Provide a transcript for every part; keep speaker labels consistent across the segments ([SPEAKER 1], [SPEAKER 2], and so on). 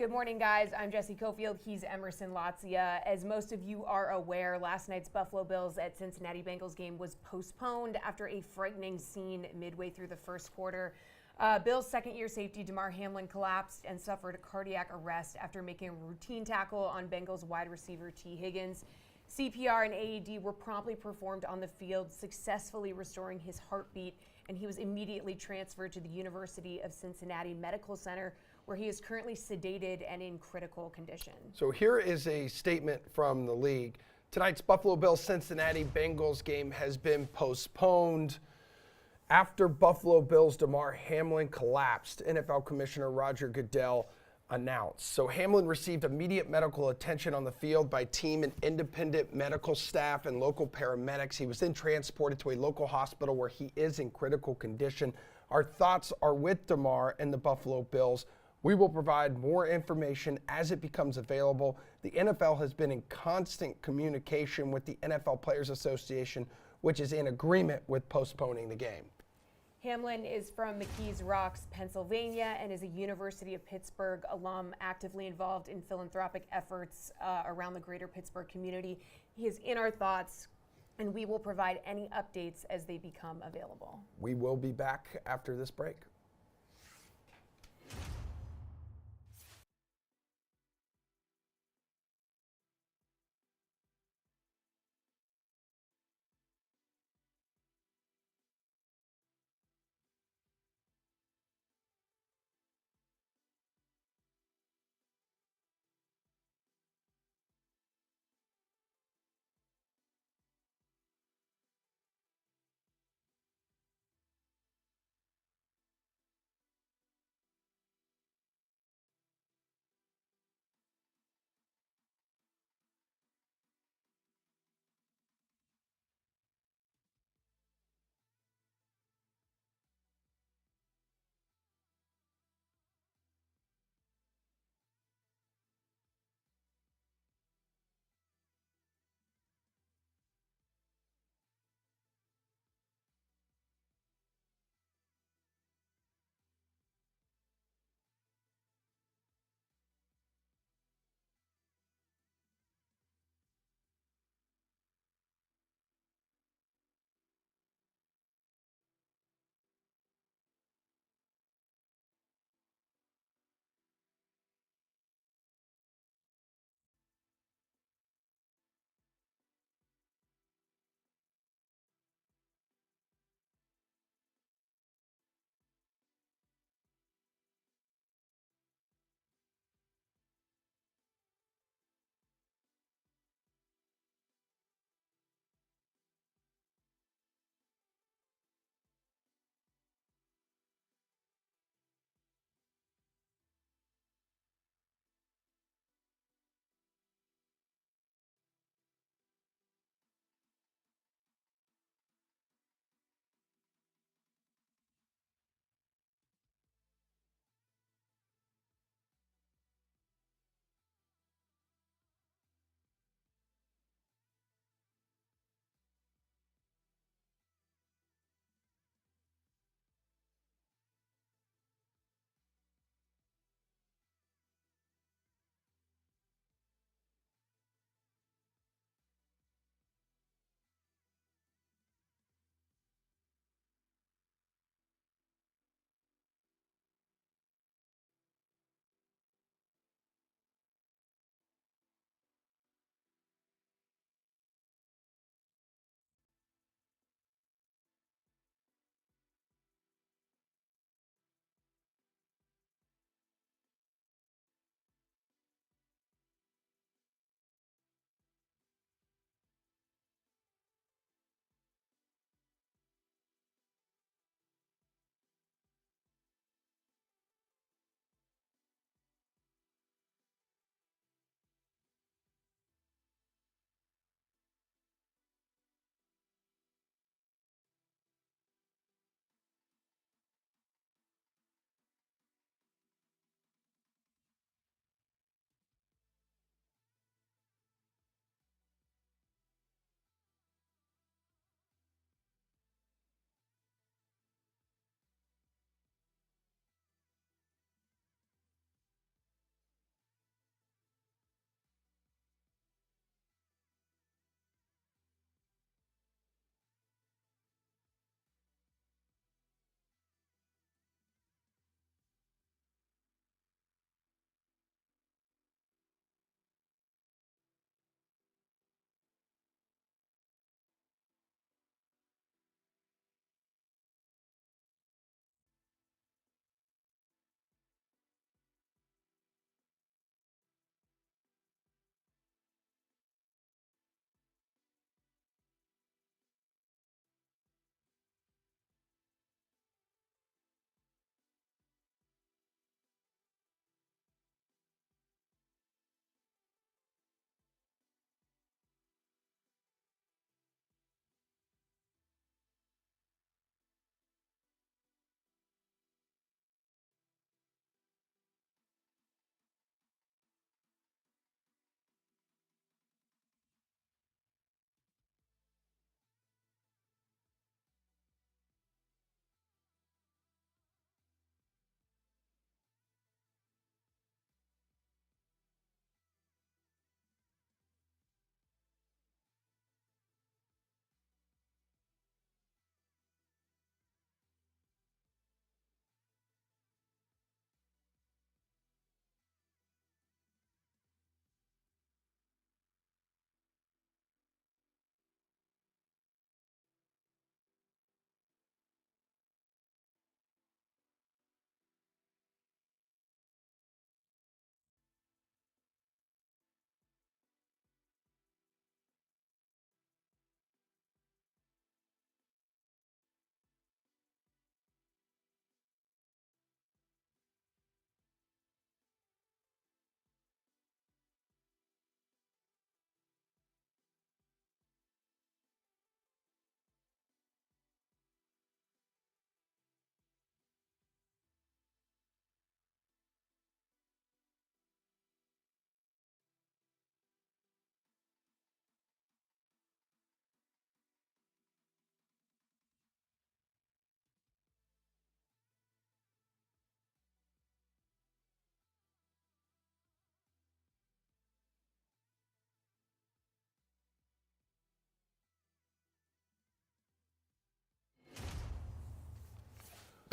[SPEAKER 1] Good morning, guys. I'm Jesse Cofield. He's Emerson Latzia. As most of you are aware, last night's Buffalo Bills at Cincinnati Bengals game was postponed after a frightening scene midway through the first quarter. Bills' second-year safety Damar Hamlin collapsed and suffered a cardiac arrest after making a routine tackle on Bengals wide receiver T. Higgins. CPR and AED were promptly performed on the field, successfully restoring his heartbeat, and he was immediately transferred to the University of Cincinnati Medical Center, where he is currently sedated and in critical condition.
[SPEAKER 2] So here is a statement from the league. Tonight's Buffalo Bills-Cincinnati Bengals game has been postponed after Buffalo Bills' Damar Hamlin collapsed, NFL Commissioner Roger Goodell announced. So Hamlin received immediate medical attention on the field by team and independent medical staff and local paramedics. He was then transported to a local hospital where he is in critical condition. Our thoughts are with Damar and the Buffalo Bills. We will provide more information as it becomes available. The NFL has been in constant communication with the NFL Players Association, which is in agreement with postponing the game.
[SPEAKER 1] Hamlin is from McKees Rocks, Pennsylvania, and is a University of Pittsburgh alum actively involved in philanthropic efforts around the greater Pittsburgh community. He is in our thoughts, and we will provide any updates as they become available.
[SPEAKER 2] We will be back after this break.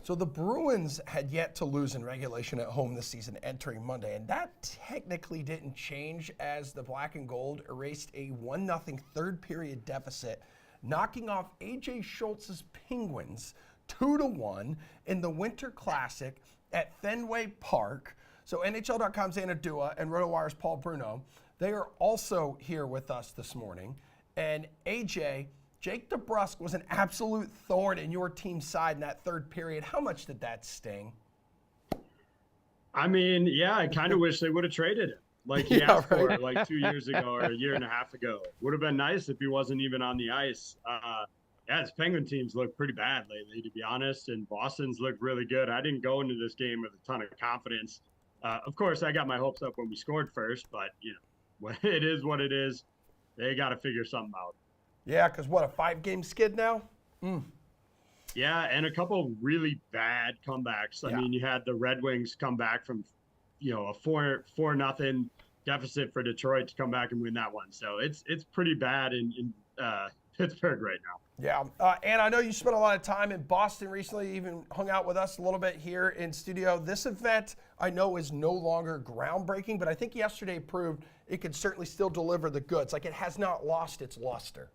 [SPEAKER 2] So the Bruins had yet to lose in regulation at home this season entering Monday, and that technically didn't change as the Black and Gold erased a 1-0 third period deficit, knocking off A.J. Schultz's Penguins 2-1 in the Winter Classic at Fenway Park. So NHL.com's Anna Dua and RotoWire's Paul Bruno, they are also here with us this morning. And AJ, Jake DeBrusk was an absolute thorn in your team's side in that third period. How much did that sting?
[SPEAKER 3] I mean, yeah, I kind of wish they would have traded him like he asked for like 2 years ago or a year and a half ago. Would have been nice if he wasn't even on the ice. Yeah, his Penguin teams look pretty bad lately, to be honest, and Boston's looked really good. I didn't go into this game with a ton of confidence. Of course, I got my hopes up when we scored first, but, you know, it is what it is. They got to figure something out.
[SPEAKER 2] Yeah, because what, a 5-game skid now?
[SPEAKER 3] Yeah, and a couple really bad comebacks. I mean, you had the Red Wings come back from, you know, a 4-0 deficit for Detroit to come back and win that one. So it's pretty bad in Pittsburgh right now.
[SPEAKER 2] Yeah, and I know you spent a lot of time in Boston recently, even hung out with us a little bit here in studio. This event, I know, is no longer groundbreaking, but I think yesterday proved it could certainly still deliver the goods. Like, it has not lost its luster.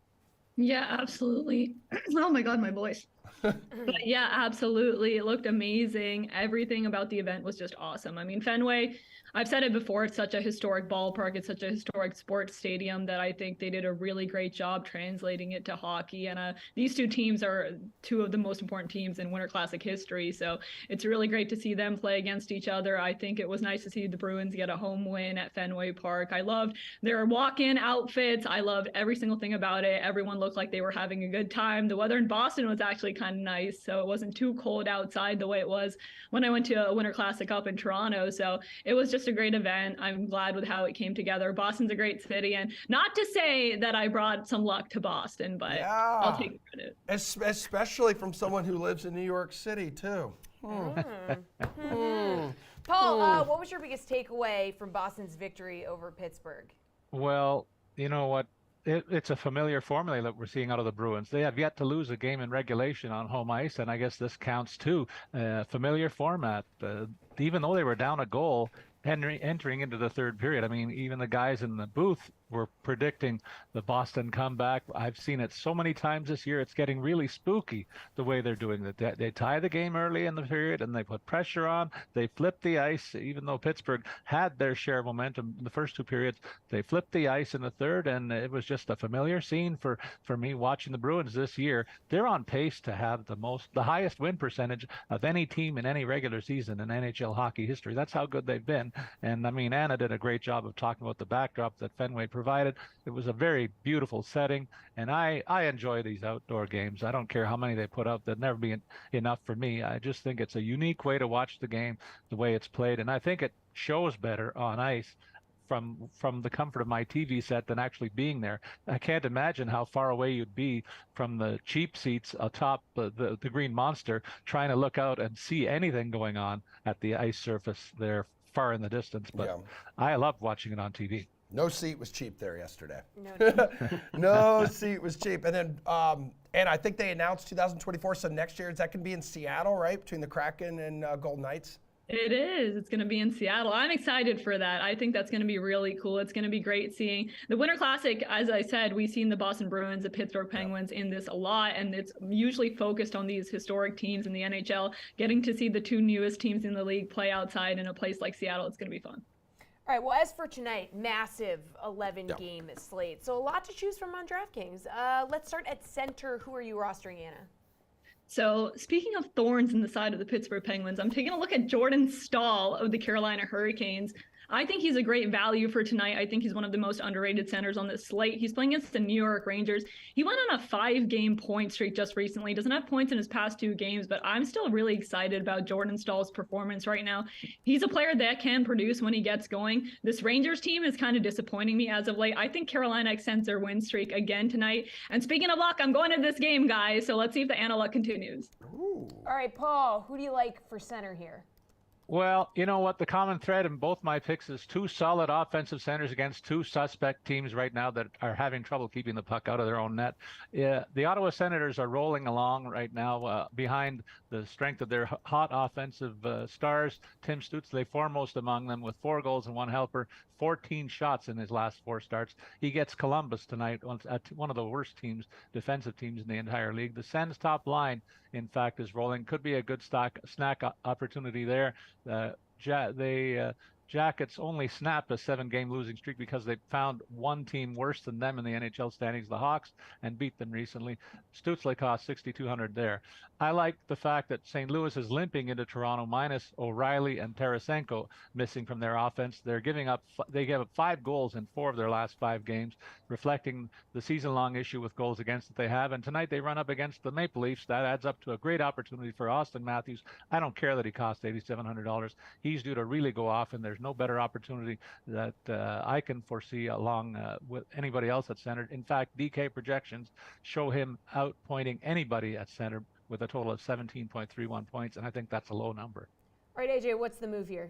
[SPEAKER 4] Yeah, absolutely. Oh my God, my voice. But yeah, absolutely. It looked amazing. Everything about the event was just awesome. I mean, Fenway, I've said it before, it's such a historic ballpark. It's such a historic sports stadium that I think they did a really great job translating it to hockey. And these two teams are two of the most important teams in Winter Classic history. So it's really great to see them play against each other. I think it was nice to see the Bruins get a home win at Fenway Park. I loved their walk-in outfits. I loved every single thing about it. Everyone looked like they were having a good time. The weather in Boston was actually kind of nice, so it wasn't too cold outside the way it was when I went to a Winter Classic up in Toronto. So it was just a great event. I'm glad with how it came together. Boston's a great city, and not to say that I brought some luck to Boston, but I'll take credit.
[SPEAKER 2] Especially from someone who lives in New York City, too.
[SPEAKER 1] Paul, what was your biggest takeaway from Boston's victory over Pittsburgh?
[SPEAKER 5] Well, you know what? It's a familiar formula that we're seeing out of the Bruins. They have yet to lose a game in regulation on home ice, and I guess this counts too. Familiar format. Even though they were down a goal entering into the third period, I mean, even the guys in the booth were predicting the Boston comeback. I've seen it so many times this year. It's getting really spooky the way they're doing it. They tie the game early in the period and they put pressure on. They flip the ice, even though Pittsburgh had their share of momentum in the first two periods. They flipped the ice in the third, and it was just a familiar scene for me watching the Bruins this year. They're on pace to have the highest win percentage of any team in any regular season in NHL hockey history. That's how good they've been. And I mean, Anna did a great job of talking about the backdrop that Fenway provided. It was a very beautiful setting, and I enjoy these outdoor games. I don't care how many they put out. They'll never be enough for me. I just think it's a unique way to watch the game, the way it's played, and I think it shows better on ice from the comfort of my TV set than actually being there. I can't imagine how far away you'd be from the cheap seats atop the Green Monster trying to look out and see anything going on at the ice surface there far in the distance, but I love watching it on TV.
[SPEAKER 2] No seat was cheap there yesterday.
[SPEAKER 1] No,
[SPEAKER 2] no seat was cheap. And then, and I think they announced 2024, so next year, is that going to be in Seattle, right, between the Kraken and Golden Knights?
[SPEAKER 4] It is. It's going to be in Seattle. I'm excited for that. I think that's going to be really cool. It's going to be great seeing the Winter Classic. As I said, we've seen the Boston Bruins, the Pittsburgh Penguins in this a lot, and it's usually focused on these historic teams in the NHL. Getting to see the two newest teams in the league play outside in a place like Seattle, it's going to be fun.
[SPEAKER 1] All right, well, as for tonight, massive 11-game slate. So a lot to choose from on DraftKings. Let's start at center. Who are you rostering, Anna?
[SPEAKER 4] So speaking of thorns in the side of the Pittsburgh Penguins, I'm taking a look at Jordan Staal of the Carolina Hurricanes. I think he's a great value for tonight. I think he's one of the most underrated centers on this slate. He's playing against the New York Rangers. He went on a 5-game point streak just recently. He doesn't have points in his past 2 games, but I'm still really excited about Jordan Staal's performance right now. He's a player that can produce when he gets going. This Rangers team is kind of disappointing me as of late. I think Carolina extends their win streak again tonight. And speaking of luck, I'm going to this game, guys. So let's see if the Anna luck continues.
[SPEAKER 2] Ooh.
[SPEAKER 1] All right, Paul, who do you like for center here?
[SPEAKER 5] Well, you know what? The common thread in both my picks is two solid offensive centers against two suspect teams right now that are having trouble keeping the puck out of their own net. Yeah, the Ottawa Senators are rolling along right now behind the strength of their hot offensive stars. Tim Stützle foremost among them with 4 goals and 1 helper, 14 shots in his last 4 starts. He gets Columbus tonight, one of the worst teams, defensive teams in the entire league. The Sens top line, in fact, is rolling. Could be a good snack opportunity there. Uh, Jackets only snapped a 7-game losing streak because they found one team worse than them in the NHL standings, the Hawks, and beat them recently. Stützle cost 6,200 there. I like the fact that St. Louis is limping into Toronto minus O'Reilly and Tarasenko missing from their offense. They gave up 5 goals in 4 of their last 5 games, reflecting the season-long issue with goals against that they have. And tonight they run up against the Maple Leafs. That adds up to a great opportunity for Austin Matthews. I don't care that he cost $8,700. He's due to really go off, and there's no better opportunity that I can foresee along with anybody else at center. In fact, DK projections show him outpointing anybody at center with a total of 17.31 points, and I think that's a low number.
[SPEAKER 1] All right, AJ, what's the move here?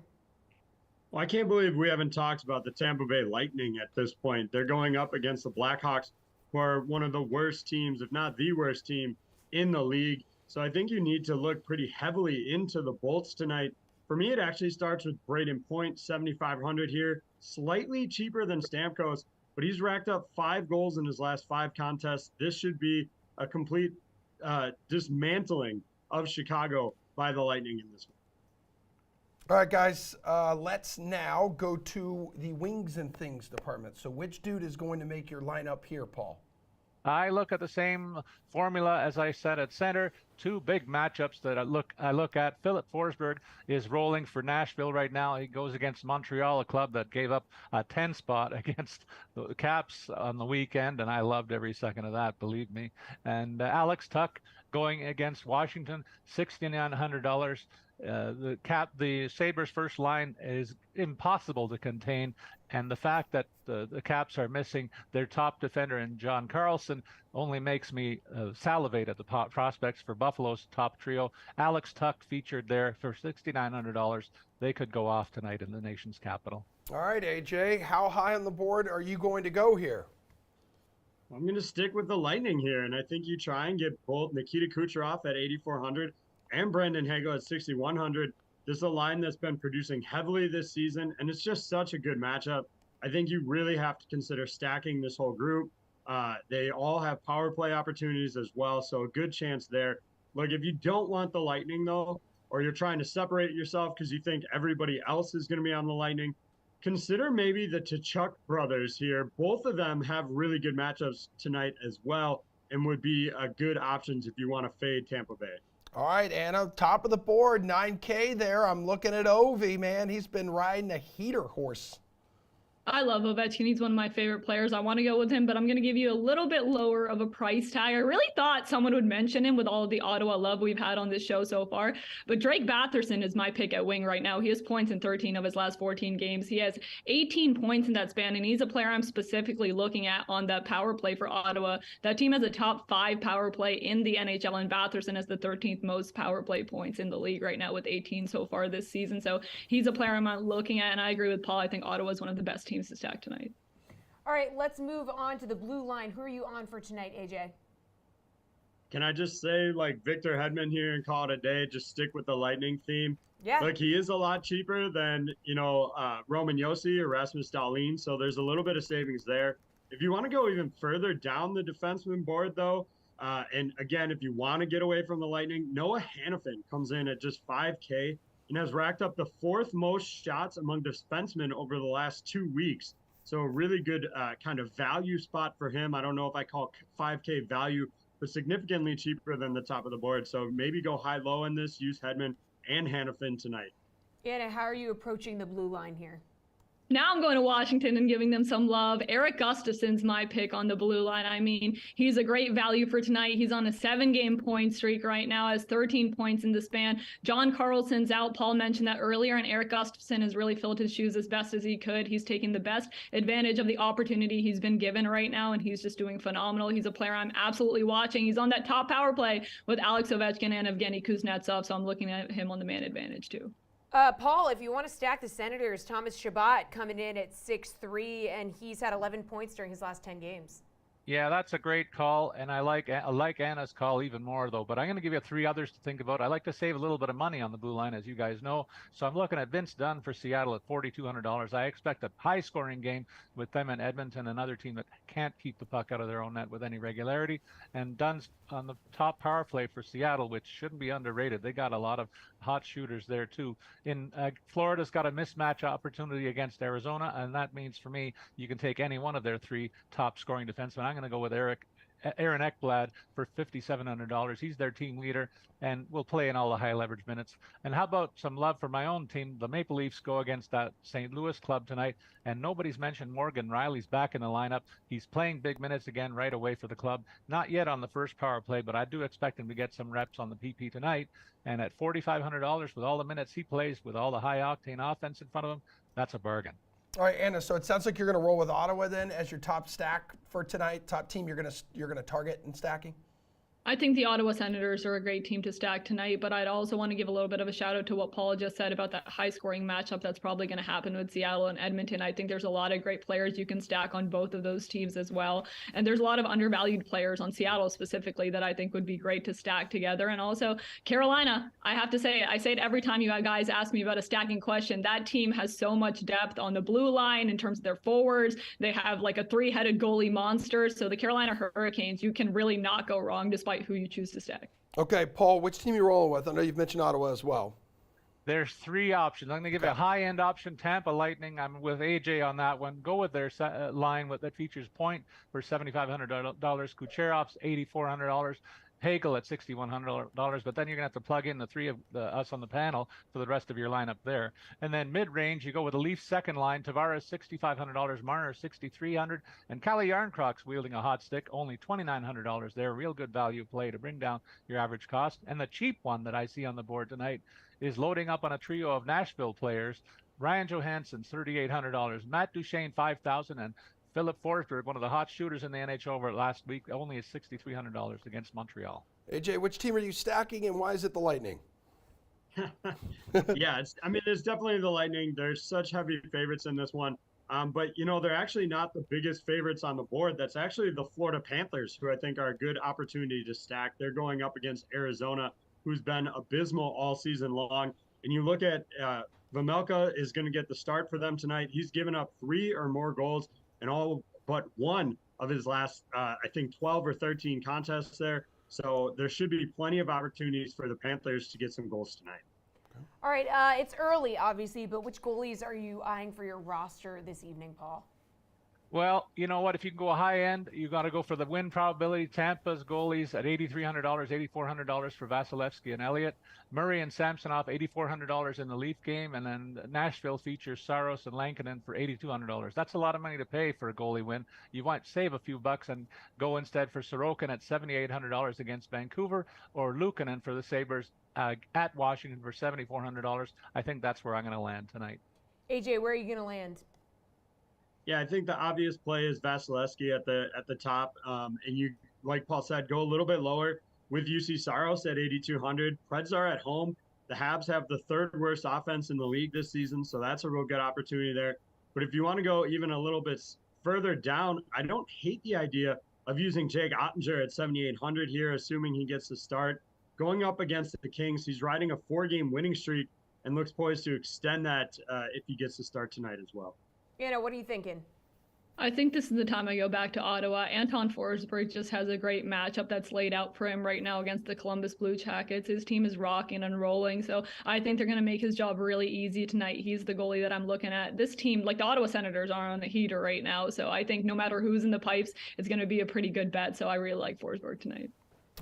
[SPEAKER 3] Well, I can't believe we haven't talked about the Tampa Bay Lightning at this point. They're going up against the Blackhawks, who are one of the worst teams, if not the worst team in the league. So I think you need to look pretty heavily into the Bolts tonight. For me, it actually starts with Braden Point, 7,500 here, slightly cheaper than Stamkos, but he's racked up 5 goals in his last 5 contests. This should be a complete dismantling of Chicago by the Lightning in this one.
[SPEAKER 2] All right, guys, let's now go to the wings and things department. So which dude is going to make your lineup here, Paul?
[SPEAKER 5] I look at the same formula as I said at center. 2 big matchups that I look at. Philip Forsberg is rolling for Nashville right now. He goes against Montreal, a club that gave up a 10 spot against the Caps on the weekend, and I loved every second of that, believe me. And Alex Tuch going against Washington, $6,900. The Sabres' first line is impossible to contain, and the fact that the Caps are missing their top defender in John Carlson only makes me salivate at the prospects for Buffalo's top trio. Alex Tuch featured there for $6,900. They could go off tonight in the nation's capital.
[SPEAKER 2] All right, AJ, how high on the board are you going to go here?
[SPEAKER 3] I'm going to stick with the Lightning here, and I think you try and get both Nikita Kucherov at 8,400 and Brendan Hagel at 6,100. This is a line that's been producing heavily this season, and it's just such a good matchup. I think you really have to consider stacking this whole group. They all have power play opportunities as well, so a good chance there. Look, if you don't want the Lightning, though, or you're trying to separate yourself because you think everybody else is going to be on the Lightning, consider maybe the Tkachuk brothers here. Both of them have really good matchups tonight as well and would be good options if you want to fade Tampa Bay.
[SPEAKER 2] All right, Anna, top of the board, 9K there. I'm looking at Ovi, man. He's been riding a heater horse.
[SPEAKER 4] I love Ovechkin. He's one of my favorite players. I want to go with him, but I'm going to give you a little bit lower of a price tag. I really thought someone would mention him with all of the Ottawa love we've had on this show so far. But Drake Batherson is my pick at wing right now. He has points in 13 of his last 14 games. He has 18 points in that span, and he's a player I'm specifically looking at on that power play for Ottawa. That team has a top 5 power play in the NHL, and Batherson has the 13th most power play points in the league right now with 18 so far this season. So he's a player I'm looking at, and I agree with Paul. I think Ottawa is one of the best teams to stack tonight.
[SPEAKER 1] All right, let's move on to the blue line. Who are you on for tonight, AJ?
[SPEAKER 3] Can I just say, like, Victor Hedman here and call it a day? Just stick with the Lightning theme.
[SPEAKER 1] Yeah.
[SPEAKER 3] Look, he is a lot cheaper than, Roman Josi or Rasmus Dahlin, so there's a little bit of savings there. If you want to go even further down the defenseman board, though, and again, if you want to get away from the Lightning, Noah Hannafin comes in at just 5K and has racked up the 4th most shots among defensemen over the last 2 weeks. So a really good kind of value spot for him. I don't know if I call 5K value, but significantly cheaper than the top of the board. So maybe go high-low in this, use Hedman and Hannafin tonight.
[SPEAKER 1] Anna, how are you approaching the blue line here?
[SPEAKER 4] Now I'm going to Washington and giving them some love. Erik Gustafsson's my pick on the blue line. I mean, he's a great value for tonight. He's on a 7-game point streak right now, has 13 points in the span. John Carlson's out. Paul mentioned that earlier, and Erik Gustafsson has really filled his shoes as best as he could. He's taking the best advantage of the opportunity he's been given right now, and he's just doing phenomenal. He's a player I'm absolutely watching. He's on that top power play with Alex Ovechkin and Evgeny Kuznetsov, so I'm looking at him on the man advantage too.
[SPEAKER 1] Paul, if you want to stack the Senators, Thomas Shabbat coming in at 6'3", and he's had 11 points during his last 10 games.
[SPEAKER 5] Yeah, that's a great call, and I like Anna's call even more, though. But I'm going to give you 3 others to think about. I like to save a little bit of money on the blue line, as you guys know. So I'm looking at Vince Dunn for Seattle at $4,200. I expect a high-scoring game with them and Edmonton, another team that can't keep the puck out of their own net with any regularity. And Dunn's on the top power play for Seattle, which shouldn't be underrated. They got a lot of hot shooters there too. In Florida's got a mismatch opportunity against Arizona, and that means for me you can take any one of their 3 top scoring defensemen. I'm going to go with Aaron Ekblad for $5,700. He's their team leader and will play in all the high leverage minutes. And how about some love for my own team? The Maple Leafs go against that St. Louis club tonight, and nobody's mentioned Morgan Riley's back in the lineup. He's playing big minutes again right away for the club. Not yet on the first power play, but I do expect him to get some reps on the PP tonight. And at $4,500 with all the minutes he plays, with all the high octane offense in front of him, that's a bargain.
[SPEAKER 2] All right, Anna, so it sounds like you're going to roll with Ottawa then as your top stack for tonight, top team you're going to target in stacking?
[SPEAKER 4] I think the Ottawa Senators are a great team to stack tonight, but I'd also want to give a little bit of a shout out to what Paul just said about that high scoring matchup that's probably going to happen with Seattle and Edmonton. I think there's a lot of great players you can stack on both of those teams as well. And there's a lot of undervalued players on Seattle specifically that I think would be great to stack together. And also Carolina, I have to say, I say it every time you guys ask me about a stacking question, that team has so much depth on the blue line in terms of their forwards. They have like a 3-headed goalie monster. So the Carolina Hurricanes, you can really not go wrong despite who you choose to stack.
[SPEAKER 2] Okay, Paul, which team are you rolling with? I know you've mentioned Ottawa as well.
[SPEAKER 5] There's 3 options. I'm going to give you a high-end option, Tampa Lightning. I'm with AJ on that one. Go with their line that features Point for $7,500, Kucherov's $8,400, Hagel at $6,100, but then you're going to have to plug in the 3 of us on the panel for the rest of your lineup there. And then mid-range, you go with the Leafs second line, Tavares $6,500, Marner $6,300, and Calle Yarncrocs wielding a hot stick, only $2,900 there. Real good value play to bring down your average cost. And the cheap one that I see on the board tonight is loading up on a trio of Nashville players. Ryan Johansson $3,800, Matt Duchene $5,000, and Philip Forsberg, one of the hot shooters in the NHL over last week, only is $6,300 against Montreal.
[SPEAKER 2] AJ, which team are you stacking, and why is it the Lightning?
[SPEAKER 3] Yeah, it's definitely the Lightning. There's such heavy favorites in this one. But, they're actually not the biggest favorites on the board. That's actually the Florida Panthers, who I think are a good opportunity to stack. They're going up against Arizona, who's been abysmal all season long. And you look at Vejmelka is going to get the start for them tonight. He's given up 3 or more goals in all but one of his last, I think, 12 or 13 contests there. So there should be plenty of opportunities for the Panthers to get some goals tonight.
[SPEAKER 1] All right, it's early, obviously, but which goalies are you eyeing for your roster this evening, Paul?
[SPEAKER 5] Well, you know what? If you can go high end, you got to go for the win probability. Tampa's goalies at $8,300, $8,400 for Vasilevsky and Elliott. Murray and Samsonov, $8,400 in the Leaf game. And then Nashville features Saros and Lankinen for $8,200. That's a lot of money to pay for a goalie win. You might save a few bucks and go instead for Sorokin at $7,800 against Vancouver, or Luukkonen for the Sabres at Washington for $7,400. I think that's where I'm going to land tonight.
[SPEAKER 1] AJ, where are you going to land?
[SPEAKER 3] Yeah, I think the obvious play is Vasilevsky at the top, and you, like Paul said, go a little bit lower with UC Saros at 8,200. Preds are at home. The Habs have the 3rd worst offense in the league this season, so that's a real good opportunity there. But if you want to go even a little bit further down, I don't hate the idea of using Jake Ottinger at 7,800 here, assuming he gets the start. Going up against the Kings, he's riding a 4-game winning streak and looks poised to extend that if he gets the start tonight as well.
[SPEAKER 1] Anna, what are you thinking?
[SPEAKER 4] I think this is the time I go back to Ottawa. Anton Forsberg just has a great matchup that's laid out for him right now against the Columbus Blue Jackets. His team is rocking and rolling, so I think they're going to make his job really easy tonight. He's the goalie that I'm looking at. This team, like the Ottawa Senators, are on a heater right now, so I think no matter who's in the pipes, it's going to be a pretty good bet, so I really like Forsberg tonight.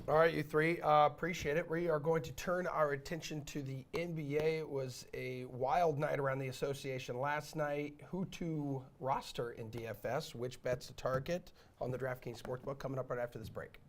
[SPEAKER 2] All right, you 3, appreciate it. We are going to turn our attention to the NBA. It was a wild night around the association last night. Who to roster in DFS, which bets to target on the DraftKings Sportsbook, coming up right after this break.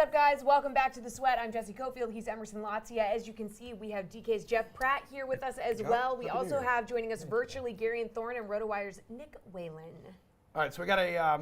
[SPEAKER 1] up, guys? Welcome back to The Sweat. I'm Jesse Cofield. He's Emerson Latzia. As you can see, we have DK's Jeff Pratt here with us as well. We also have joining us virtually Gary and Thorne and RotoWire's Nick Whalen.
[SPEAKER 2] All right, so we got a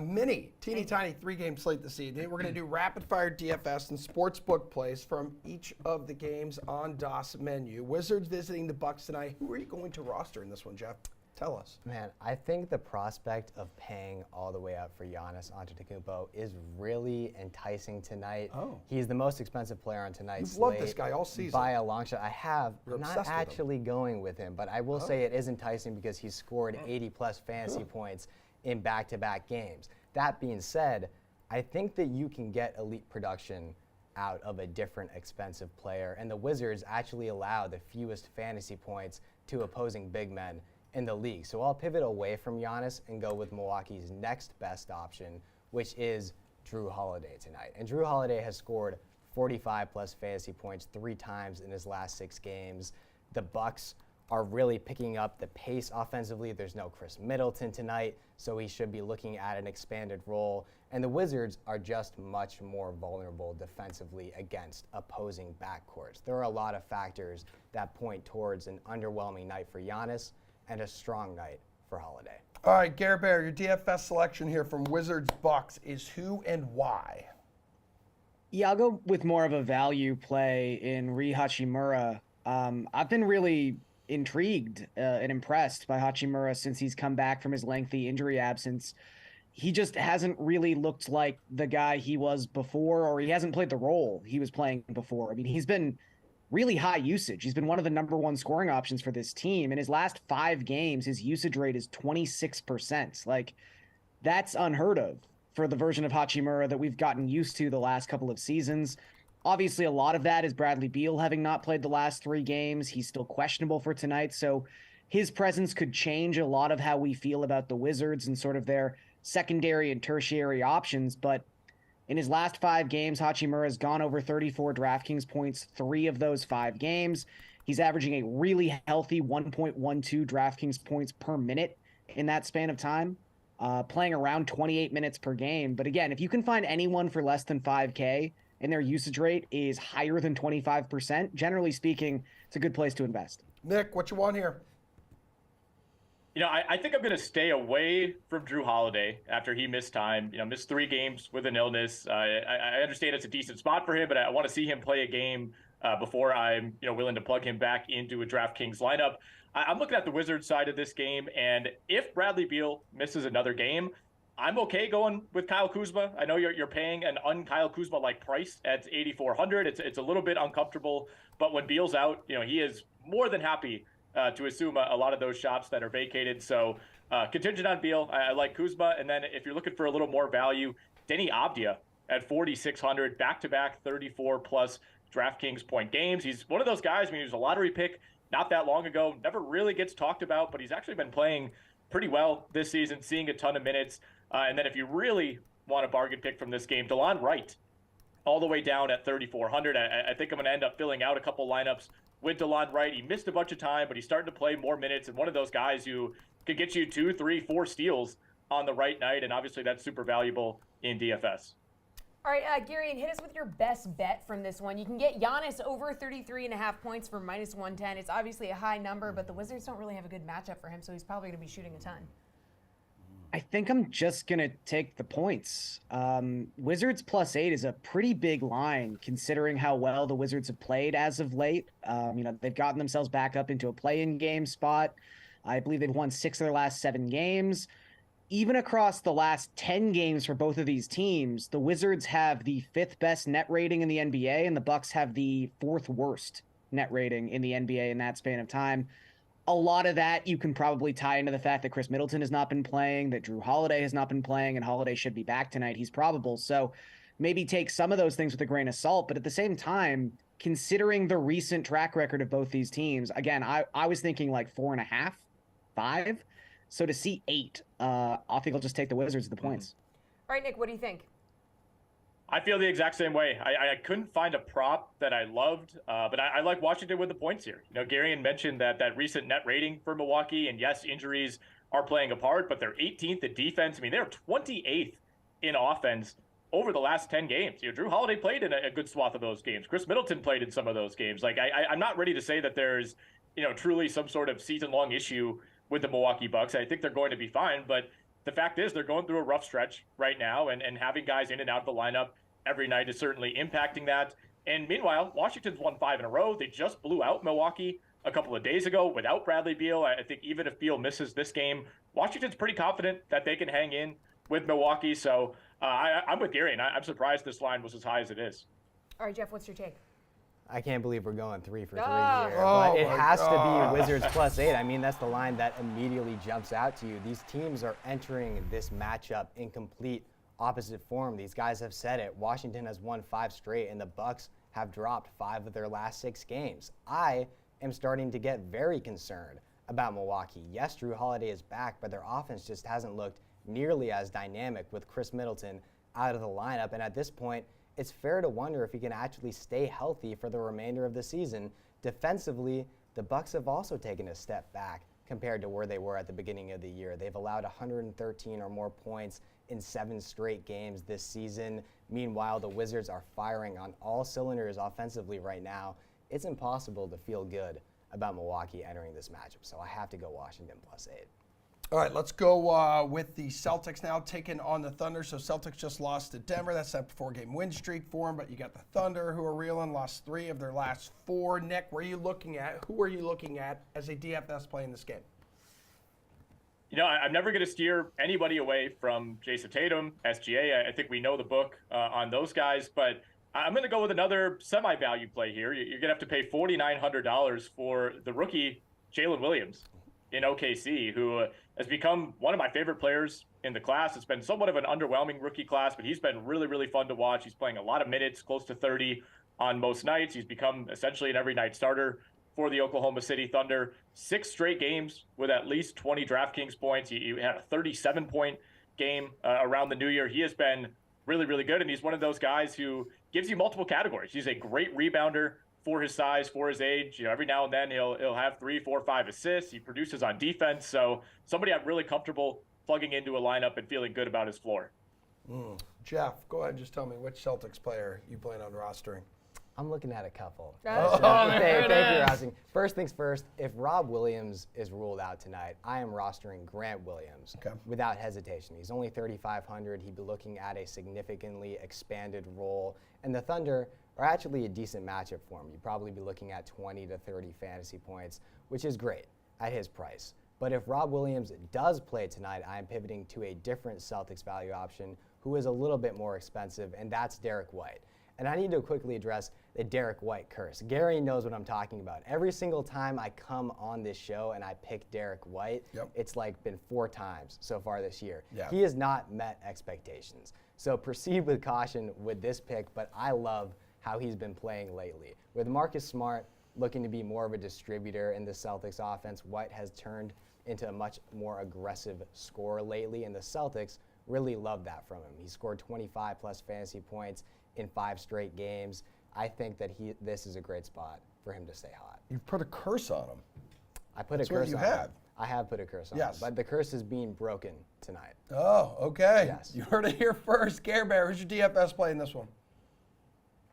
[SPEAKER 2] teeny tiny 3-game slate this evening. We're going to do rapid-fire DFS and sportsbook plays from each of the games on DOS menu. Wizards visiting the Bucks tonight. Who are you going to roster in this one, Jeff? Tell us.
[SPEAKER 6] Man, I think the prospect of paying all the way up for Giannis Antetokounmpo is really enticing tonight.
[SPEAKER 2] Oh.
[SPEAKER 6] He's the most expensive player on tonight's
[SPEAKER 2] You've loved
[SPEAKER 6] slate
[SPEAKER 2] this guy all season.
[SPEAKER 6] by a long shot. I have.
[SPEAKER 2] You're
[SPEAKER 6] I'm
[SPEAKER 2] obsessed
[SPEAKER 6] not
[SPEAKER 2] with him.
[SPEAKER 6] actually going with him, but I will say it is enticing because he's scored 80-plus fantasy points in back-to-back games. That being said, I think that you can get elite production out of a different expensive player, and the Wizards actually allow the fewest fantasy points to opposing big men in the league. So I'll pivot away from Giannis and go with Milwaukee's next best option, which is Drew Holiday tonight. And Drew Holiday has scored 45-plus fantasy points 3 times in his last 6 games. The Bucks are really picking up the pace offensively. There's no Chris Middleton tonight, so he should be looking at an expanded role. And the Wizards are just much more vulnerable defensively against opposing backcourts. There are a lot of factors that point towards an underwhelming night for Giannis and a strong night for Holiday.
[SPEAKER 2] All right, Gary Bear, your DFS selection here from Wizards Bucks is who and why?
[SPEAKER 7] Yeah, I'll go with more of a value play in Rui Hachimura. I've been really intrigued and impressed by Hachimura since he's come back from his lengthy injury absence. He just hasn't really looked like the guy he was before, or he hasn't played the role he was playing before. I mean, he's been really high usage. He's been one of the number 1 scoring options for this team. In his last 5 games, his usage rate is 26%. Like, that's unheard of for the version of Hachimura that we've gotten used to the last couple of seasons. Obviously, a lot of that is Bradley Beal having not played the last 3 games. He's still questionable for tonight, so his presence could change a lot of how we feel about the Wizards and sort of their secondary and tertiary options. But in his last 5 games, Hachimura has gone over 34 DraftKings points 3 of those 5 games. He's averaging a really healthy 1.12 DraftKings points per minute in that span of time, playing around 28 minutes per game. But again, if you can find anyone for less than 5K and their usage rate is higher than 25%, generally speaking, it's a good place to invest.
[SPEAKER 2] Nick, what you want here?
[SPEAKER 8] You know, I think I'm going to stay away from Drew Holiday after he missed time. You know, missed 3 games with an illness. I understand it's a decent spot for him, but I want to see him play a game before I'm, willing to plug him back into a DraftKings lineup. I'm looking at the Wizards side of this game, and if Bradley Beal misses another game, I'm okay going with Kyle Kuzma. I know you're paying an un-Kyle Kuzma-like price at $8,400. It's a little bit uncomfortable, but when Beal's out, he is more than happy to assume a lot of those shops that are vacated. So contingent on Beal, I like Kuzma. And then if you're looking for a little more value, Denny Avdia at 4,600, back-to-back 34-plus DraftKings point games. He's one of those guys, he was a lottery pick not that long ago, never really gets talked about, but he's actually been playing pretty well this season, seeing a ton of minutes. And then if you really want a bargain pick from this game, DeLon Wright, all the way down at 3,400. I think I'm going to end up filling out a couple lineups with DeLon Wright. He missed a bunch of time, but he's starting to play more minutes, and one of those guys who could get you 2, 3, 4 steals on the right night, and obviously that's super valuable in DFS.
[SPEAKER 1] All right, Gary, and hit us with your best bet from this one. You can get Giannis over 33.5 points for -110. It's obviously a high number, but the Wizards don't really have a good matchup for him, so he's probably going to be shooting a ton.
[SPEAKER 7] I think I'm just going to take the points. Wizards +8 is a pretty big line considering how well the Wizards have played as of late. They've gotten themselves back up into a play-in game spot. I believe they've won 6 of their last 7 games. Even across the last 10 games for both of these teams, the Wizards have the 5th best net rating in the NBA, and the Bucks have the 4th worst net rating in the NBA in that span of time. A lot of that you can probably tie into the fact that Chris Middleton has not been playing, that Drew Holiday has not been playing, and Holiday should be back tonight. He's probable. So maybe take some of those things with a grain of salt. But at the same time, considering the recent track record of both these teams, again, I was thinking like 4.5, 5. So to see 8, I think I'll just take the Wizards at the points.
[SPEAKER 1] All right, Nick, what do you think?
[SPEAKER 8] I feel the exact same way. I couldn't find a prop that I loved, but I like Washington with the points here. Gary had mentioned that recent net rating for Milwaukee, and yes, injuries are playing a part, but they're 18th in defense. They're 28th in offense over the last 10 games. Drew Holiday played in a good swath of those games. Chris Middleton played in some of those games. Like, I'm not ready to say that there's, truly some sort of season-long issue with the Milwaukee Bucks. I think they're going to be fine, but the fact is they're going through a rough stretch right now, and having guys in and out of the lineup every night is certainly impacting that. And meanwhile, Washington's won 5 in a row. They just blew out Milwaukee a couple of days ago without Bradley Beal. I think even if Beal misses this game, Washington's pretty confident that they can hang in with Milwaukee. So I'm with Gary, and I'm surprised this line was as high as it is.
[SPEAKER 1] All right, Jeff, what's your take?
[SPEAKER 6] I can't believe we're going 3 for 3
[SPEAKER 1] Oh.
[SPEAKER 6] here,
[SPEAKER 2] Oh
[SPEAKER 6] but it
[SPEAKER 2] my
[SPEAKER 6] has to
[SPEAKER 2] God.
[SPEAKER 6] be Wizards +8. I mean, that's the line that immediately jumps out to you. These teams are entering this matchup in complete opposite form. These guys have said it. Washington has won 5 straight, and the Bucks have dropped 5 of their last 6 games. I am starting to get very concerned about Milwaukee. Yes, Drew Holiday is back, but their offense just hasn't looked nearly as dynamic with Chris Middleton out of the lineup. And at this point, it's fair to wonder if he can actually stay healthy for the remainder of the season. Defensively, the Bucks have also taken a step back compared to where they were at the beginning of the year. They've allowed 113 or more points in 7 straight games this season. Meanwhile, the Wizards are firing on all cylinders offensively right now. It's impossible to feel good about Milwaukee entering this matchup, so I have to go Washington +8.
[SPEAKER 2] All right, let's go with the Celtics now, taking on the Thunder. So Celtics just lost to Denver. That's a 4-game win streak for them. But you got the Thunder, who are reeling, lost 3 of their last 4. Nick, where are you looking at? Who are you looking at as a DFS play in this game?
[SPEAKER 8] I'm never going to steer anybody away from Jason Tatum, SGA. I think we know the book on those guys, but I'm going to go with another semi-value play here. You're going to have to pay $4,900 for the rookie Jalen Williams in OKC, who has become one of my favorite players in the class. It's been somewhat of an underwhelming rookie class, but he's been really, really fun to watch. He's playing a lot of minutes, close to 30 on most nights. He's become essentially an every night starter for the Oklahoma City Thunder. 6 straight games with at least 20 DraftKings points. He had a 37-point game around the new year. He has been really, really good, and he's one of those guys who gives you multiple categories. He's a great rebounder for his size, for his age. Every now and then he'll have 3, 4, 5 assists. He produces on defense. So somebody I'm really comfortable plugging into a lineup and feeling good about his floor.
[SPEAKER 2] Jeff, go ahead and just tell me which Celtics player you plan on rostering.
[SPEAKER 6] I'm looking at a couple.
[SPEAKER 1] Oh,
[SPEAKER 6] Thank you for asking. First things first, if Rob Williams is ruled out tonight, I am rostering Grant Williams without hesitation. He's only 3,500. He'd be looking at a significantly expanded role. And the Thunder are actually a decent matchup for him. You'd probably be looking at 20 to 30 fantasy points, which is great at his price. But if Rob Williams does play tonight, I'm pivoting to a different Celtics value option who is a little bit more expensive, and that's Derek White. And I need to quickly address the Derek White curse. Gary knows what I'm talking about. Every single time I come on this show and I pick Derek White, it's like been 4 times so far this year. He has not met expectations. So proceed with caution with this pick, but I love how he's been playing lately. With Marcus Smart looking to be more of a distributor in the Celtics offense, White has turned into a much more aggressive scorer lately, and the Celtics really love that from him. He scored 25 plus fantasy points in 5 straight games. I think that this is a great spot for him to stay hot.
[SPEAKER 2] You've put a curse on him.
[SPEAKER 6] I put
[SPEAKER 2] That's
[SPEAKER 6] a
[SPEAKER 2] what
[SPEAKER 6] curse
[SPEAKER 2] you
[SPEAKER 6] on
[SPEAKER 2] have.
[SPEAKER 6] him. I have put a curse on him, but the curse is being broken tonight.
[SPEAKER 2] Oh, okay.
[SPEAKER 6] Yes.
[SPEAKER 2] You heard it here first. Care Bear, who's your DFS play in this one?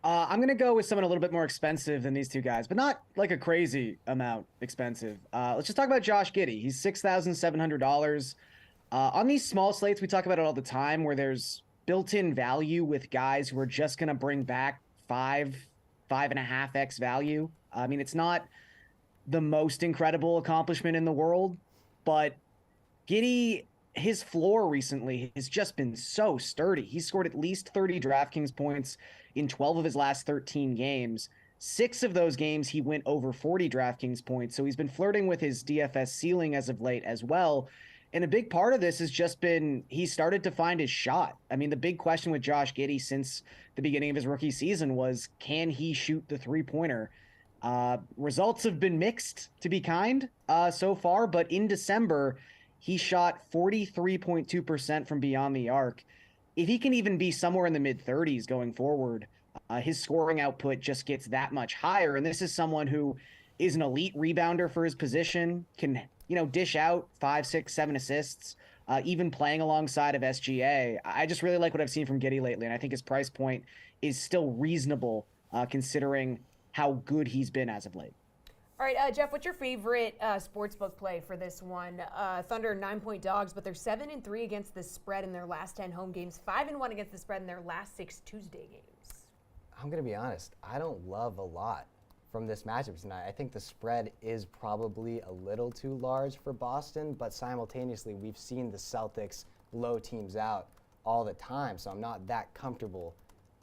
[SPEAKER 7] I'm going to go with someone a little bit more expensive than these 2 guys, but not like a crazy amount expensive. Let's just talk about Josh Giddey. He's $6,700. On these small slates, we talk about it all the time, where there's built-in value with guys who are just going to bring back 5.5x value. I mean, it's not the most incredible accomplishment in the world, but Giddey, his floor recently has just been so sturdy. He's scored at least 30 DraftKings points in 12 of his last 13 games. 6 of those games, he went over 40 DraftKings points. So he's been flirting with his DFS ceiling as of late as well. And a big part of this has just been he started to find his shot. I mean, the big question with Josh Giddey since the beginning of his rookie season was, can he shoot the 3-pointer? Results have been mixed, to be kind, so far. But in December, he shot 43.2% from beyond the arc. If he can even be somewhere in the mid-30s going forward, his scoring output just gets that much higher. And this is someone who is an elite rebounder for his position, can dish out 5, 6, 7 assists even playing alongside of SGA. I just really like what I've seen from Giddey lately, and I think his price point is still reasonable considering how good he's been as of late.
[SPEAKER 1] All right, Jeff, what's your favorite sportsbook play for this one? Thunder 9-point dogs, but they're 7-3 against the spread in their last 10 home games, 5-1 against the spread in their last 6 Tuesday games.
[SPEAKER 6] I'm going to be honest. I don't love a lot from this matchup tonight. I think the spread is probably a little too large for Boston, but simultaneously, we've seen the Celtics blow teams out all the time, so I'm not that comfortable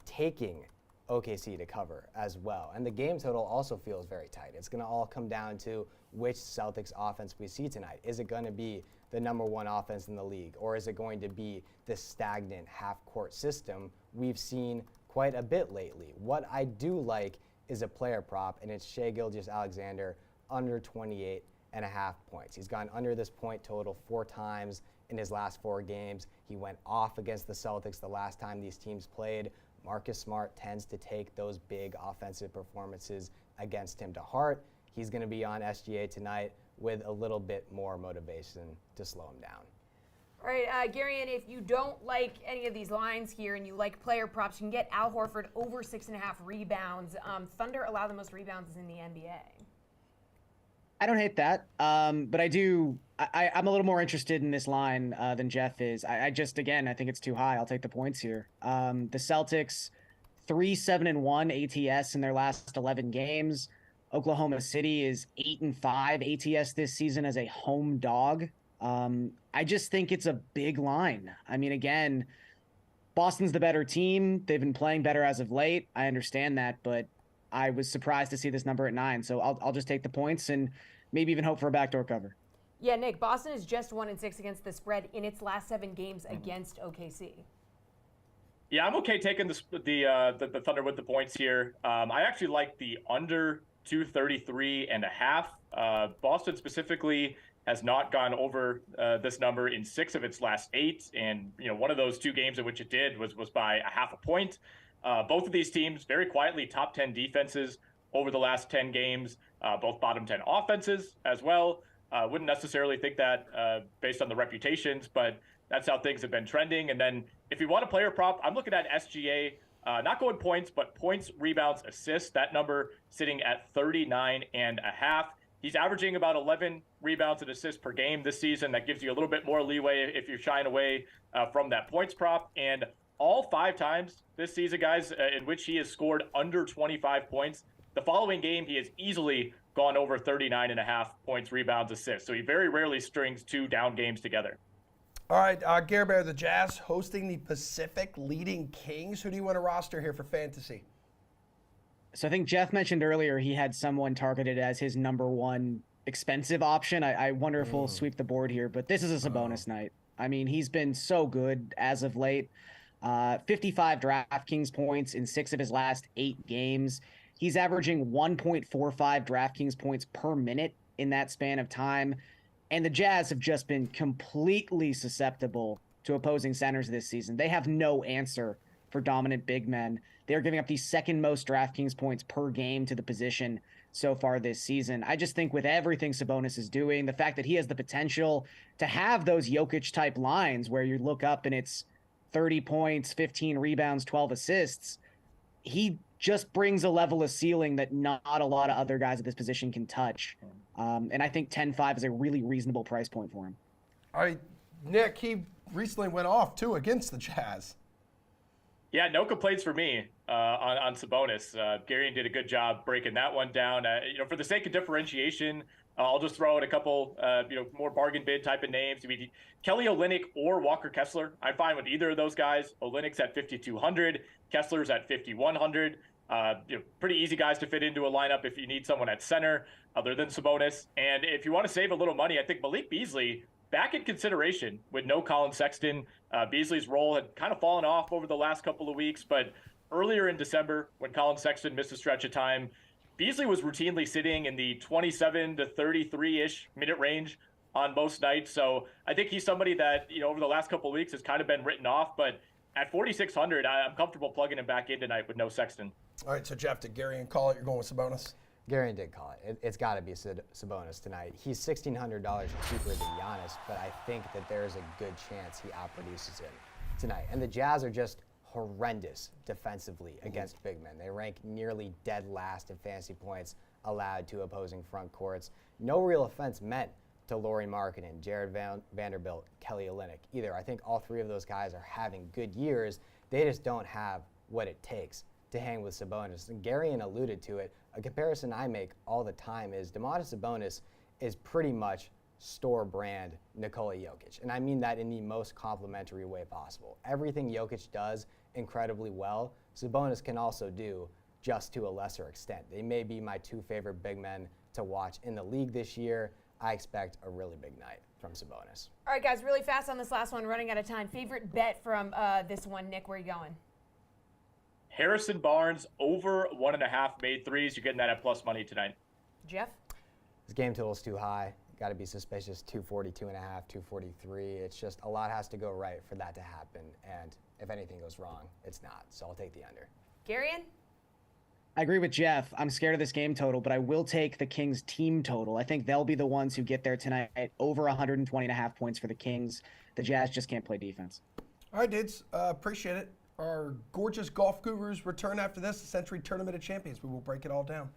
[SPEAKER 6] taking OKC to cover as well. And the game total also feels very tight. It's going to all come down to which Celtics offense we see tonight. Is it going to be the number one offense in the league, or is it going to be the stagnant half-court system we've seen quite a bit lately? What I do like is a player prop, and it's Shai Gilgeous-Alexander under 28.5 points. He's gone under this point total 4 times in his last 4 games. He went off against the Celtics the last time these teams played. Marcus Smart tends to take those big offensive performances against him to heart. He's going to be on SGA tonight with a little bit more motivation to slow him down.
[SPEAKER 1] All right, Gary, and if you don't like any of these lines here and you like player props, you can get Al Horford over 6.5 rebounds. Thunder allow the most rebounds in the NBA.
[SPEAKER 7] I don't hate that, but I'm a little more interested in this line than Jeff is. I think it's too high. I'll take the points here. The Celtics, 3-7-1 ATS in their last 11 games. Oklahoma City is 8-5 ATS this season as a home dog. I just think it's a big line. I mean, again, Boston's the better team. They've been playing better as of late. I understand that, but I was surprised to see this number at 9. So I'll just take the points and maybe even hope for a backdoor cover.
[SPEAKER 1] Yeah, Nick, Boston is just 1-6 against the spread in its last 7 games against OKC.
[SPEAKER 8] Yeah, I'm okay taking the Thunder with the points here. I actually like the under 233.5. Boston specifically has not gone over this number in 6 of its last 8, and one of those 2 games in which it did was by a half a point. Both of these teams very quietly top 10 defenses over the last 10 games, both bottom 10 offenses as well. Wouldn't necessarily think that based on the reputations, but that's how things have been trending. And then if you want a player prop, I'm looking at SGA, not going points, but points, rebounds, assists. That number sitting at 39.5. He's averaging about 11 rebounds and assists per game this season. That gives you a little bit more leeway if you're shying away from that points prop. And all 5 times this season, guys, in which he has scored under 25 points, the following game he has easily gone over 39.5 points, rebounds, assists. So he very rarely strings 2 down games together.
[SPEAKER 2] All right, Gare Bear, the Jazz hosting the Pacific leading Kings. Who do you want to roster here for fantasy?
[SPEAKER 7] So I think Jeff mentioned earlier he had someone targeted as his number 1 expensive option. I wonder if we'll sweep the board here, but this is a Sabonis night. I mean, he's been so good as of late. 55 DraftKings points in 6 of his last 8 games. He's averaging 1.45 DraftKings points per minute in that span of time. And the Jazz have just been completely susceptible to opposing centers this season. They have no answer for dominant big men. They're giving up the 2nd most DraftKings points per game to the position so far this season. I just think with everything Sabonis is doing, the fact that he has the potential to have those Jokic-type lines where you look up and it's 30 points, 15 rebounds, 12 assists, he just brings a level of ceiling that not a lot of other guys at this position can touch. And I think 10-5 is a really reasonable price point for him.
[SPEAKER 2] All right, Nick, he recently went off, too, against the Jazz.
[SPEAKER 8] Yeah, no complaints for me on Sabonis. Gary did a good job breaking that one down. For the sake of differentiation, I'll just throw in a couple, more bargain bid type of names. I mean, Kelly Olynyk or Walker Kessler. I'm fine with either of those guys. Olynyk's at 5,200. Kessler's at 5,100. Pretty easy guys to fit into a lineup if you need someone at center other than Sabonis. And if you want to save a little money, I think Malik Beasley back in consideration with no Colin Sexton. Beasley's role had kind of fallen off over the last couple of weeks, but earlier in December when Colin Sexton missed a stretch of time, Beasley was routinely sitting in the 27 to 33-ish minute range on most nights. So I think he's somebody that, over the last couple of weeks has kind of been written off, but at 4,600, I'm comfortable plugging him back in tonight with no Sexton.
[SPEAKER 2] All right, so Jeff, did Gary and call it? You're going with Sabonis?
[SPEAKER 6] Garion did call it. It's got to be Sabonis tonight. He's $1,600 cheaper than Giannis, but I think that there's a good chance he outproduces him tonight. And the Jazz are just horrendous defensively against big men. They rank nearly dead last in fantasy points allowed to opposing front courts. No real offense meant to Lauri Markkanen, Jared Vanderbilt, Kelly Olynyk either. I think all three of those guys are having good years. They just don't have what it takes to hang with Sabonis. And Garion alluded to it. A comparison I make all the time is Domantas Sabonis is pretty much store brand Nikola Jokic. And I mean that in the most complimentary way possible. Everything Jokic does incredibly well, Sabonis can also do, just to a lesser extent. They may be my two favorite big men to watch in the league this year. I expect a really big night from Sabonis.
[SPEAKER 1] All right, guys, really fast on this last one, running out of time. Favorite bet from this one, Nick, where are you going?
[SPEAKER 8] Harrison Barnes over 1.5 made threes. You're getting that at plus money tonight.
[SPEAKER 1] Jeff?
[SPEAKER 6] This game total's too high. Got to be suspicious. 242.5, 243. It's just a lot has to go right for that to happen. And if anything goes wrong, it's not. So I'll take the under.
[SPEAKER 1] Garion?
[SPEAKER 7] I agree with Jeff. I'm scared of this game total, but I will take the Kings team total. I think they'll be the ones who get there tonight at over 120.5 points for the Kings. The Jazz just can't play defense.
[SPEAKER 2] All right, dudes. Appreciate it. Our gorgeous golf gurus return after this, the Century Tournament of Champions. We will break it all down.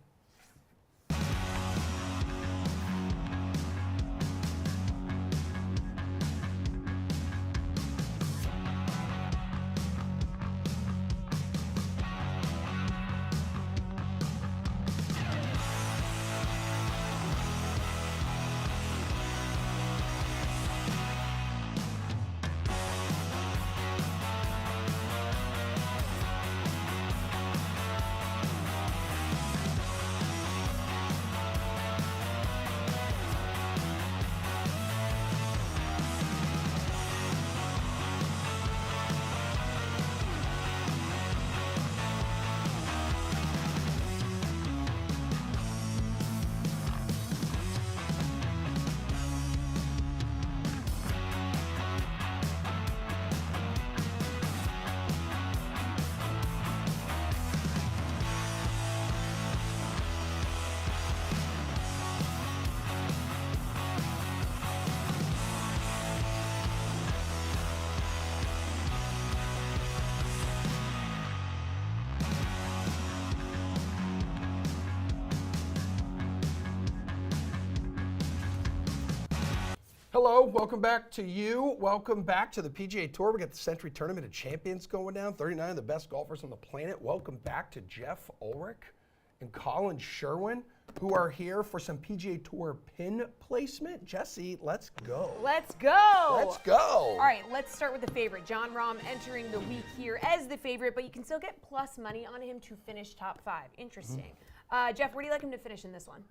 [SPEAKER 2] Hello, welcome back to you. Welcome back to the PGA Tour. We got the Century Tournament of Champions going down. 39 of the best golfers on the planet. Welcome back to Jeff Ulrich and Colin Sherwin, who are here for some PGA Tour pin placement. Jesse, let's go.
[SPEAKER 1] Let's go.
[SPEAKER 2] Let's go.
[SPEAKER 1] All right, let's start with the favorite. Jon Rahm entering the week here as the favorite, but you can still get plus money on him to finish top 5. Interesting. Jeff, where do you like him to finish in this one?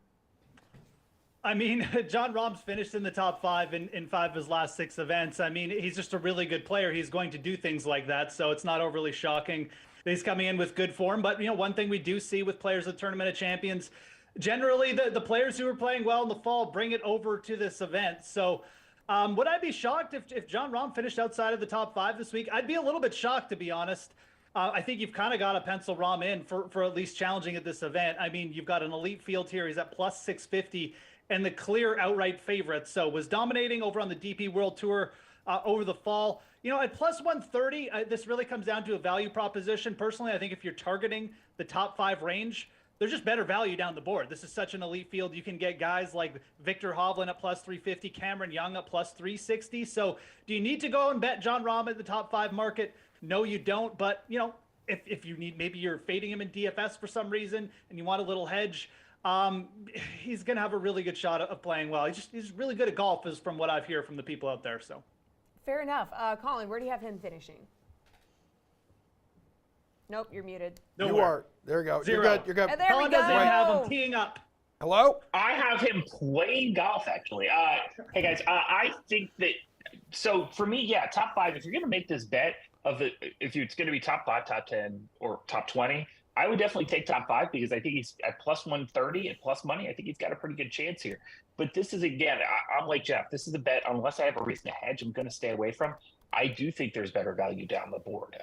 [SPEAKER 9] I mean, Jon Rahm's finished in the top 5 in 5 of his last 6 events. I mean, he's just a really good player. He's going to do things like that, so it's not overly shocking that he's coming in with good form. But, you know, one thing we do see with players at Tournament of Champions, generally the players who are playing well in the fall bring it over to this event. So would I be shocked if Jon Rahm finished outside of the top 5 this week? I'd be a little bit shocked, to be honest. I think you've kind of got to pencil Rahm in for at least challenging at this event. I mean, you've got an elite field here. He's at plus 650. And the clear outright favorite. So was dominating over on the DP World Tour over the fall. You know, at plus 130, this really comes down to a value proposition. Personally, I think if you're targeting the top 5 range, there's just better value down the board. This is such an elite field. You can get guys like Victor Hovland at plus 350, Cameron Young at plus 360. So do you need to go and bet Jon Rahm at the top 5 market? No, you don't. But, you know, if you need, maybe you're fading him in DFS for some reason and you want a little hedge, he's going to have a really good shot of playing well. He's really good at golf, is from what I've heard from the people out there. So,
[SPEAKER 1] fair enough. Colin, where do you have him finishing? Nope, you're muted.
[SPEAKER 2] You are. There you go.
[SPEAKER 9] 0.
[SPEAKER 2] You're good. You're good.
[SPEAKER 1] There
[SPEAKER 9] Colin
[SPEAKER 1] we go.
[SPEAKER 9] doesn't even have him teeing up.
[SPEAKER 2] Hello?
[SPEAKER 10] I have him playing golf, actually. Hey, guys, I think that, so for me, yeah, top 5, if you're going to make this bet if it's going to be top 5, top 10, or top 20, I would definitely take top 5 because I think he's at plus 130 at plus money. I think he's got a pretty good chance here. But this is, again, I'm like Jeff. This is a bet, unless I have a reason to hedge, I'm going to stay away from. I do think there's better value down the board.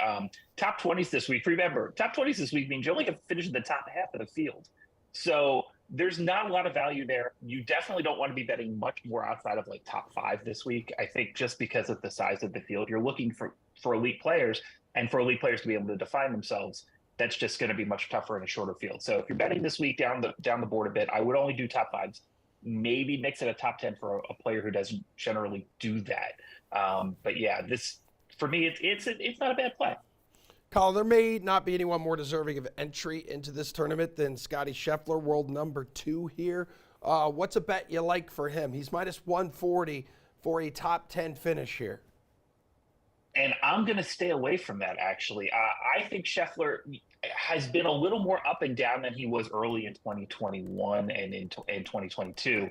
[SPEAKER 10] Top 20s this week. Remember, top 20s this week means you only have to finish in the top half of the field. So there's not a lot of value there. You definitely don't want to be betting much more outside of like top 5 this week. I think just because of the size of the field, you're looking for elite players, and for elite players to be able to define themselves, that's just going to be much tougher in a shorter field. So if you're betting this week down the board a bit, I would only do top 5s. Maybe mix it a top 10 for a player who doesn't generally do that. But yeah, this for me, it's not a bad play.
[SPEAKER 2] Colin, there may not be anyone more deserving of entry into this tournament than Scotty Scheffler, world number 2 here. What's a bet you like for him? He's minus 140 for a top 10 finish here.
[SPEAKER 10] And I'm going to stay away from that, actually. I think Scheffler has been a little more up and down than he was early in 2021 and in 2022.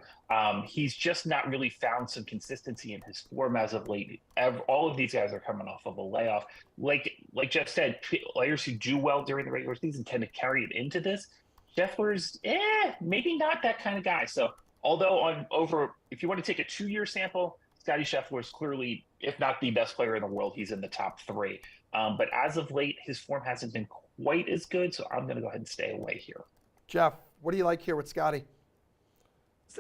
[SPEAKER 10] He's just not really found some consistency in his form as of late. All of these guys are coming off of a layoff. Like Jeff said, players who do well during the regular season tend to carry it into this. Scheffler's maybe not that kind of guy. So although if you want to take a 2-year sample, Scotty Scheffler is clearly, if not the best player in the world, he's in the top 3. But as of late, his form hasn't been quite as good, so I'm going to go ahead and stay away here.
[SPEAKER 2] Jeff, what do you like here with Scotty?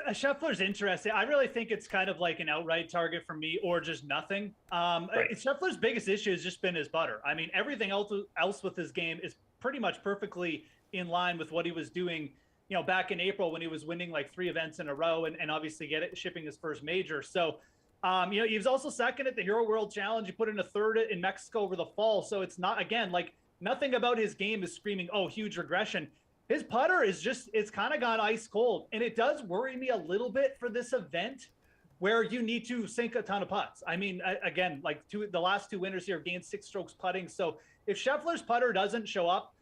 [SPEAKER 9] Scheffler's interesting. I really think it's kind of like an outright target for me, or just nothing.
[SPEAKER 10] Right.
[SPEAKER 9] Scheffler's biggest issue has just been his putter. I mean, everything else with his game is pretty much perfectly in line with what he was doing, back in April when he was winning like 3 events in a row and obviously shipping his first major. So, he was also second at the Hero World Challenge. He put in a 3rd in Mexico over the fall. So it's not, again, like nothing about his game is screaming, oh, huge regression. His putter is it's kind of gone ice cold. And it does worry me a little bit for this event where you need to sink a ton of putts. I mean, again, like the last 2 winners here have gained 6 strokes putting. So if Scheffler's putter doesn't show up,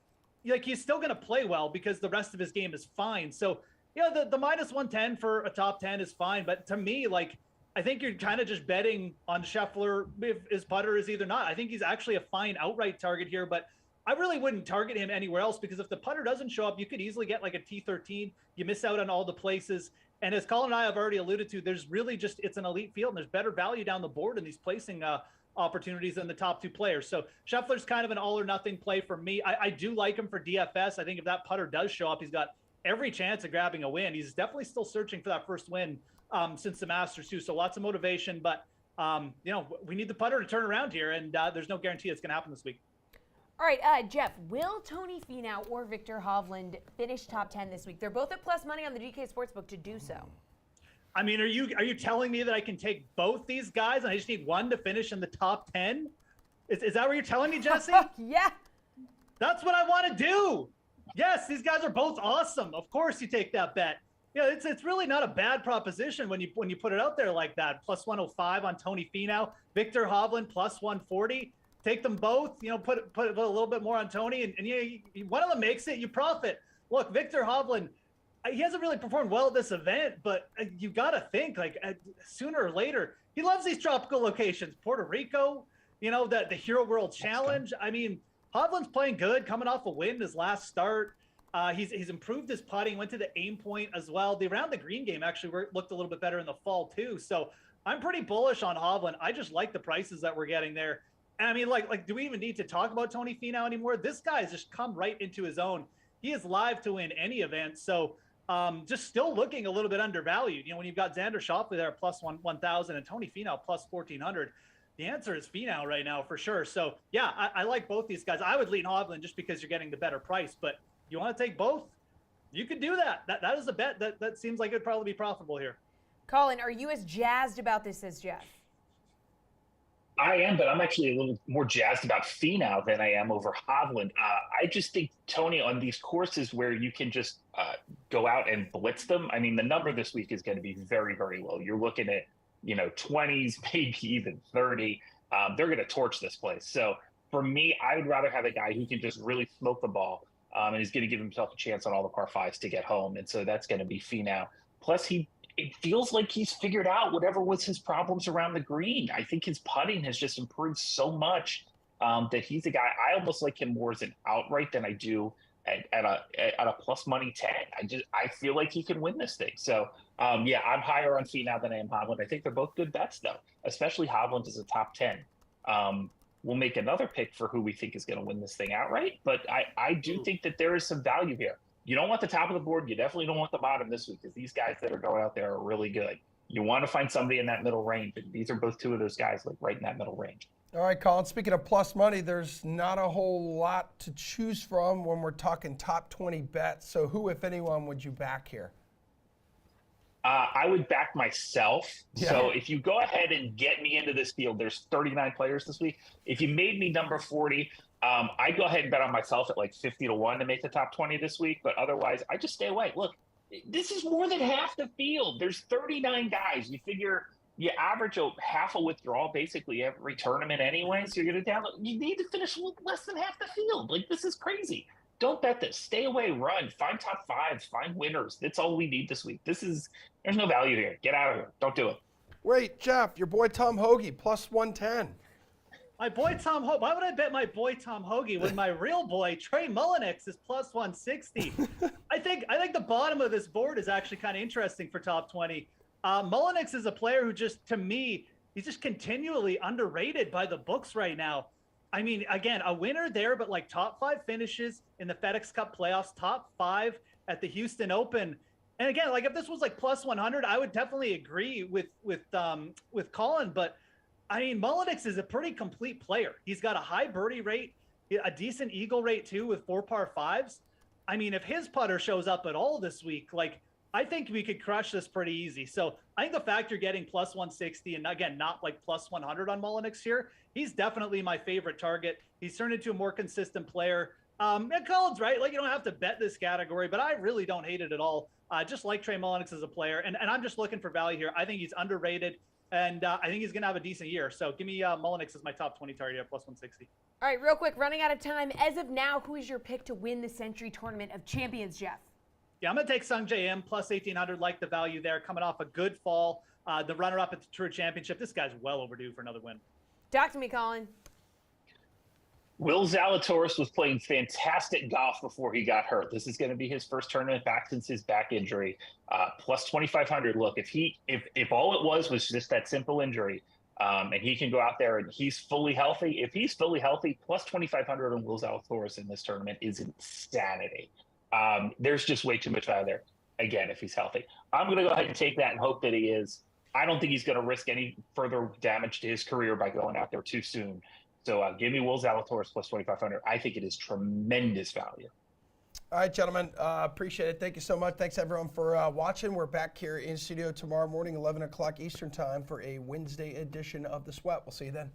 [SPEAKER 9] like he's still going to play well because the rest of his game is fine. So, the minus 110 for a top 10 is fine. But to me, like, I think you're kind of just betting on Scheffler if his putter is either not. I think he's actually a fine outright target here, but I really wouldn't target him anywhere else because if the putter doesn't show up, you could easily get like a T13. You miss out on all the places. And as Colin and I have already alluded to, there's really it's an elite field and there's better value down the board in these placing opportunities than the top 2 players. So Scheffler's kind of an all or nothing play for me. I do like him for DFS. I think if that putter does show up, he's got every chance of grabbing a win. He's definitely still searching for that first win since the Masters too. So lots of motivation, but we need the putter to turn around here, and there's no guarantee it's going to happen this week.
[SPEAKER 1] All right, Jeff, will Tony Finau or Victor Hovland finish top 10 this week? They're both at plus money on the DK Sportsbook to do so.
[SPEAKER 9] I mean, are you telling me that I can take both these guys and I just need one to finish in the top 10? Is that what you're telling me, Jesse?
[SPEAKER 1] Yeah.
[SPEAKER 9] That's what I want to do. Yes, these guys are both awesome. Of course you take that bet. It's really not a bad proposition when you put it out there like that. Plus 105 on Tony Finau, Victor Hovland plus 140. Take them both. Put a little bit more on Tony, and one of them makes it, you profit. Look, Victor Hovland, he hasn't really performed well at this event, but you got to think like sooner or later he loves these tropical locations, Puerto Rico. The Hero World Challenge. I mean, Hovland's playing good, coming off a win his last start. He's improved his putting, went to the aim point as well. The around the green game actually looked a little bit better in the fall too. So I'm pretty bullish on Hovland. I just like the prices that we're getting there. And I mean, like, do we even need to talk about Tony Finau anymore? This guy has just come right into his own. He is live to win any event. So just still looking a little bit undervalued. When you've got Xander Schauffele there at plus 1,000 and Tony Finau plus 1,400, the answer is Finau right now for sure. So yeah, I like both these guys. I would lean Hovland just because you're getting the better price, but you want to take both? You could do that. That is a bet that seems like it'd probably be profitable here.
[SPEAKER 1] Colin, are you as jazzed about this as Jeff?
[SPEAKER 10] I am, but I'm actually a little more jazzed about Finau than I am over Hovland. I just think Tony on these courses where you can just go out and blitz them. I mean, the number this week is going to be very, very low. You're looking at 20s, maybe even 30. They're going to torch this place. So for me, I would rather have a guy who can just really smoke the ball and he's going to give himself a chance on all the par 5s to get home. And so that's going to be Finau. Plus, it feels like he's figured out whatever was his problems around the green. I think his putting has just improved so much that he's a guy. I almost like him more as an outright than I do at a plus money 10. I feel like he can win this thing. So yeah, I'm higher on Finau than I am Hovland. I think they're both good bets though, especially Hovland is a top 10. We'll make another pick for who we think is going to win this thing outright, but I do think that there is some value here. You don't want the top of the board. You definitely don't want the bottom this week because these guys that are going out there are really good. You want to find somebody in that middle range. And these are both two of those guys, like right in that middle range.
[SPEAKER 2] All right, Colin, speaking of plus money, there's not a whole lot to choose from when we're talking top 20 bets. So who, if anyone, would you back here?
[SPEAKER 10] I would back myself.
[SPEAKER 2] Yeah.
[SPEAKER 10] So if you go ahead and get me into this field, there's 39 players this week. If you made me number 40, I'd go ahead and bet on myself at like 50 to 1 to make the top 20 this week. But otherwise, I just stay away. Look, this is more than half the field. There's 39 guys. You figure you average half a withdrawal basically every tournament anyway. So you're going to download. You need to finish with less than half the field. Like, this is crazy. Don't bet this. Stay away, run, find top fives, find winners. That's all we need this week. There's no value here. Get out of here. Don't do it.
[SPEAKER 2] Wait, Jeff, your boy Tom Hoagie, plus 110.
[SPEAKER 9] My boy Tom Hoagie. Why would I bet my boy Tom Hoagie when my real boy Trey Mullinix is plus 160? I think the bottom of this board is actually kind of interesting for top 20. Mullinix is a player who just, to me, he's just continually underrated by the books right now. I mean, again, a winner there, but like top 5 finishes in the FedEx Cup playoffs, top 5 at the Houston Open. And again, like if this was like plus 100, I would definitely agree with Colin. But I mean, Mullinix is a pretty complete player. He's got a high birdie rate, a decent eagle rate too, with 4 par 5s. I mean, if his putter shows up at all this week, like I think we could crush this pretty easy. So I think the fact you're getting plus 160 and again, not like plus 100 on Mullinix here, he's definitely my favorite target. He's turned into a more consistent player. And Colin's right. Like, you don't have to bet this category, but I really don't hate it at all. Just like Trey Mullinix as a player. And I'm just looking for value here. I think he's underrated, and I think he's going to have a decent year. So give me Mullinix as my top 20 target at plus 160.
[SPEAKER 1] All right, real quick, running out of time. As of now, who is your pick to win the Century Tournament of Champions, Jeff?
[SPEAKER 9] Yeah, I'm going to take Sung J M plus 1,800. Like the value there, coming off a good fall. The runner-up at the Tour Championship. This guy's well overdue for another win.
[SPEAKER 1] Talk to me, Colin.
[SPEAKER 10] Will Zalatoris was playing fantastic golf before he got hurt. This is going to be his first tournament back since his back injury. Plus 2,500. Look, if all it was just that simple injury, and he can go out there and he's fully healthy. If he's fully healthy, plus 2,500 on Will Zalatoris in this tournament is insanity. There's just way too much value there. Again, if he's healthy, I'm going to go ahead and take that and hope that he is. I don't think he's going to risk any further damage to his career by going out there too soon. So give me Will Zalatoris plus 2,500. I think it is tremendous value.
[SPEAKER 2] All right, gentlemen, appreciate it. Thank you so much. Thanks, everyone, for watching. We're back here in studio tomorrow morning, 11 o'clock Eastern time for a Wednesday edition of The Sweat. We'll see you then.